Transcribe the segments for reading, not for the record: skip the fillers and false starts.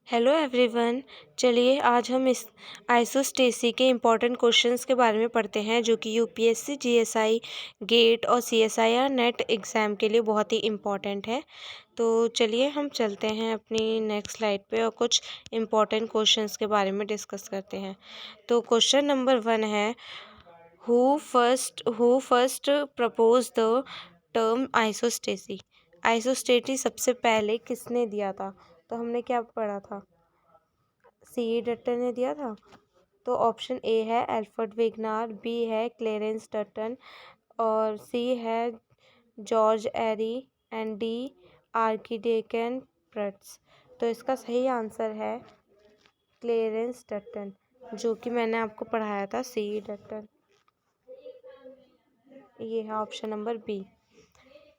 Hello everyone. चलिए आज हम इस आइसोस्टेसी के इम्पॉर्टेंट क्वेश्चंस के बारे में पढ़ते हैं जो कि यूपीएससी जीएसआई गेट और सीएसआईआर नेट एग्ज़ाम के लिए बहुत ही इम्पॉर्टेंट है। तो चलिए हम चलते हैं अपनी नेक्स्ट स्लाइड पे और कुछ इम्पॉर्टेंट क्वेश्चंस के बारे में डिस्कस करते हैं। तो क्वेश्चन नंबर 1 है, who first propose the term isostasy. Isostasy सबसे पहले किसने दिया था? तो हमने क्या पढ़ा था? सी डटन ने दिया था। तो ऑप्शन ए है एल्फ्रेड वेगनार, बी है क्लेरेंस डटन और सी है George eri and D आर्किडेकन prints. तो इसका सही आंसर है क्लेरेंस डटन, जो कि मैंने आपको पढ़ाया था, सी डटन। ये है ऑप्शन नंबर बी।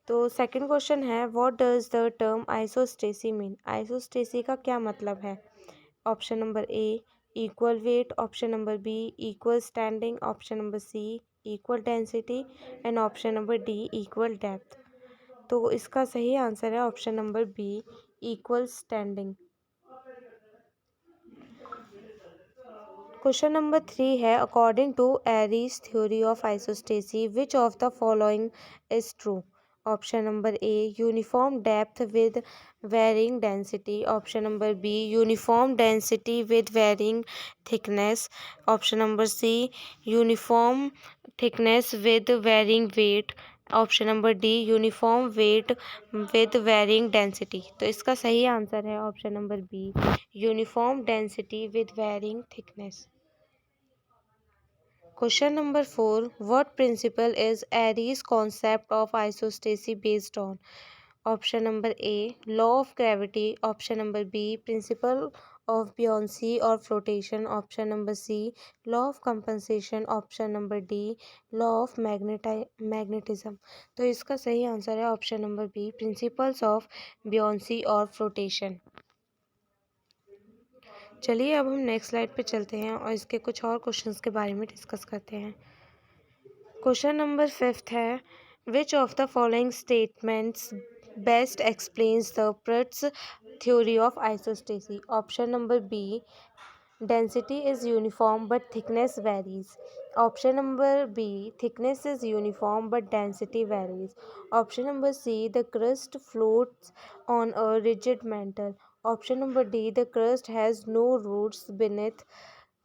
तो सेकंड क्वेश्चन है, what does the term isostasy mean. Isostasy का क्या मतलब है? Option number A equal weight, option number B equal standing, option number C equal density and option number D equal depth. तो इसका सही answer है option number B equal standing. Question number 3 है, according to Airy's theory of isostasy which of the following is true. Option number A uniform depth with varying density, option number B uniform density with varying thickness, option number C uniform thickness with varying weight, option number D uniform weight with varying density. तो इसका सही answer है option number B uniform density with varying thickness. Question number 4. What principle is Airy's concept of isostasy based on? Option number A, law of gravity. Option number B, principle of buoyancy or flotation. Option number C, law of compensation. Option number D, law of magnetism. तो इसका सही answer है option number B, principles of buoyancy और flotation. चलिए अब हम next slide पे चलते हैं और इसके कुछ और क्वेश्चंस के बारे में डिस्कस करते हैं। क्वेश्चन नंबर 5 है, which of the following statements best explains the Pratt's theory of isostasy. Option number B, density is uniform but thickness varies, option number B thickness is uniform but density varies, option number C the crust floats on a rigid metal, option number D the crust has no roots beneath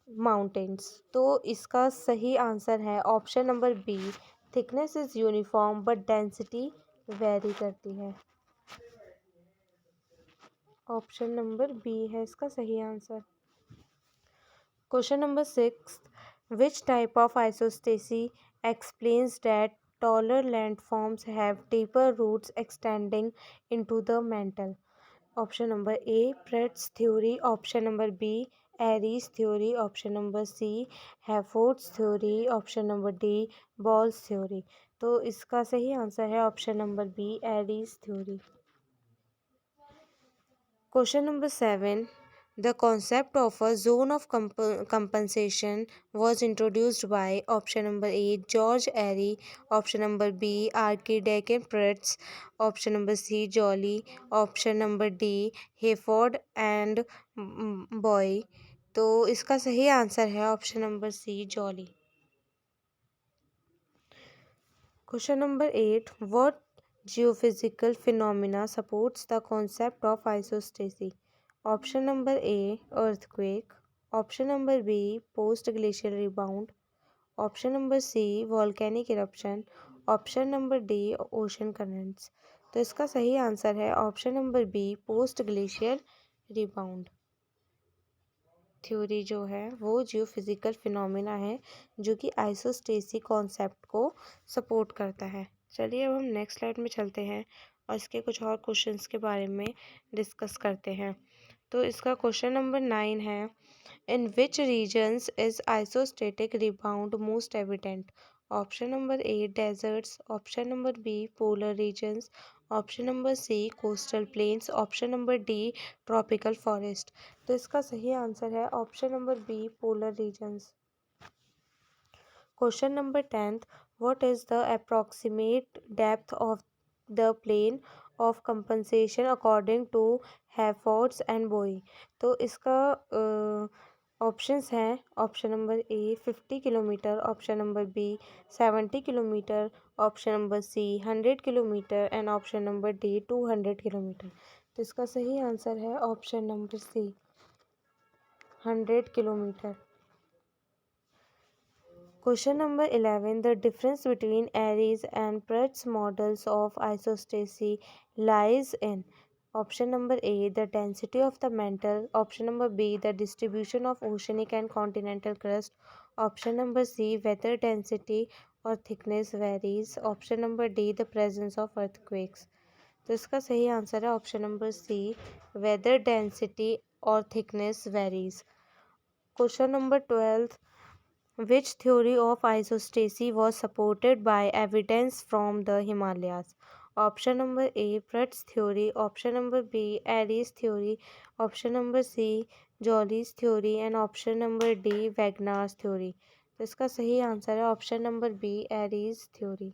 mountains. तो इसका सही answer है option number B, thickness is uniform but density vary करती है। Option number B है इसका सही answer. Question number 6, which type of isostasy explains that taller landforms have deeper roots extending into the mantle. Option number A, Pratt's theory. Option number B, Airy's theory. Option number C, Halford's theory. Option number D, Ball's theory. तो इसका सही answer है option number B, Airy's theory। Question number 7. The concept of a zone of compensation was introduced by option number A, George Airy, option number B, Archideacon Pritz, option number C, Joly, option number D, Hayford and Boy। तो इसका सही answer है option number C, Joly. Question number 8. What geophysical phenomena supports the concept of isostasy? Option number A, earthquake. Option number B, post-glacial rebound. Option number C, volcanic eruption. Option number D, ocean currents। तो इसका सही answer है option number B, post glacier rebound. Theory जो है वो geophysical phenomena है जो कि आइसोस्टेसी कॉन्सेप्ट को सपोर्ट करता है। चलिए अब हम नेक्स्ट स्लाइड में चलते हैं और इसके कुछ और क्वेश्चंस के बारे में डिस्कस करते हैं। तो इसका क्वेश्चन नंबर 9 है, in which regions is isostatic rebound most evident. Option number A, deserts, option number B, polar regions, option number C, coastal plains, option number D, tropical forest. तो इसका सही आंसर है option number B, polar regions. Question number 10, what is the approximate depth of the plane of compensation according to Hayford's and Bowie. तो इसका options हैं, option number A 50 kilometre, option number B 70 kilometre, option number C 100 kilometre and option number D 200 kilometre. तो इसका सही answer है option number C 100 kilometre. Question number 11. The difference between Aries and Pratt's models of isostasy lies in option number A. The density of the mantle. Option number B. The distribution of oceanic and continental crust. Option number C. Weather density or thickness varies. Option number D. The presence of earthquakes. तो इसका सही answer है option number C, whether density और thickness varies. Question number 12. Which theory of isostasy was supported by evidence from the Himalayas? Option number A. Pratt's theory. Option number B. Airy's theory. Option number C. Joly's theory and option number D. Wagner's theory. तो इसका सही answer है option number B, Airy's theory.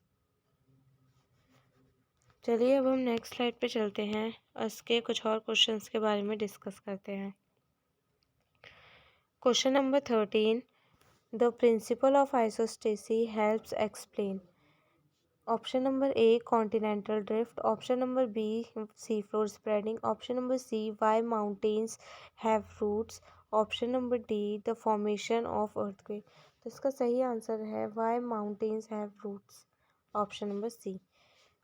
चलिए अब हम next slide पे चलते हैं और इसके कुछ और क्वेश्चंस के बारे में डिस्कस करते हैं। Question number 13. The principle of isostasy helps explain. Option number A. Continental drift. Option number B. Seafloor spreading. Option number C. Why mountains have roots. Option number D. The formation of earthquake. तो इसका सही answer है Why mountains have roots. Option number C.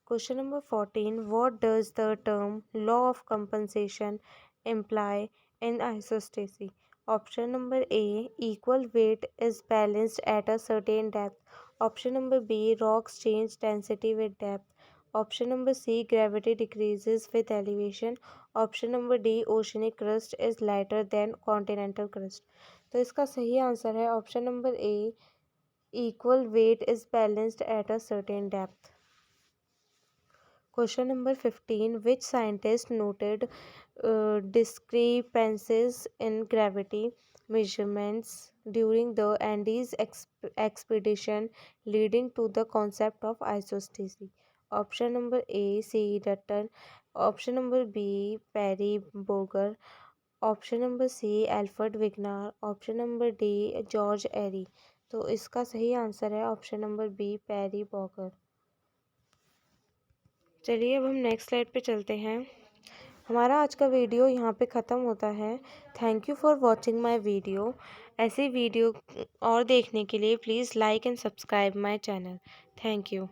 Question number 14. What does the term law of compensation imply in isostasy? Option number A. Equal weight is balanced at a certain depth. Option number B. Rocks change density with depth. Option number C. Gravity decreases with elevation. Option number D. Oceanic crust is lighter than continental crust. तो इसका सही answer है option number A, equal weight is balanced at a certain depth. Question number 15. Which scientist noted discrepancies in gravity measurements during the Andes expedition leading to the concept of isostasy? Option number A. C. Dutton. Option number B. Perry Boger. Option number C. Alfred Wegener. Option number D. George Airy. तो इसका सही answer है option number B, पैरी बॉगर। चलिए अब हम next slide पे चलते हैं। हमारा आज का वीडियो यहाँ पे ख़त्म होता है। Thank you for watching my video. ऐसे वीडियो और देखने के लिए please like and subscribe my channel. Thank you.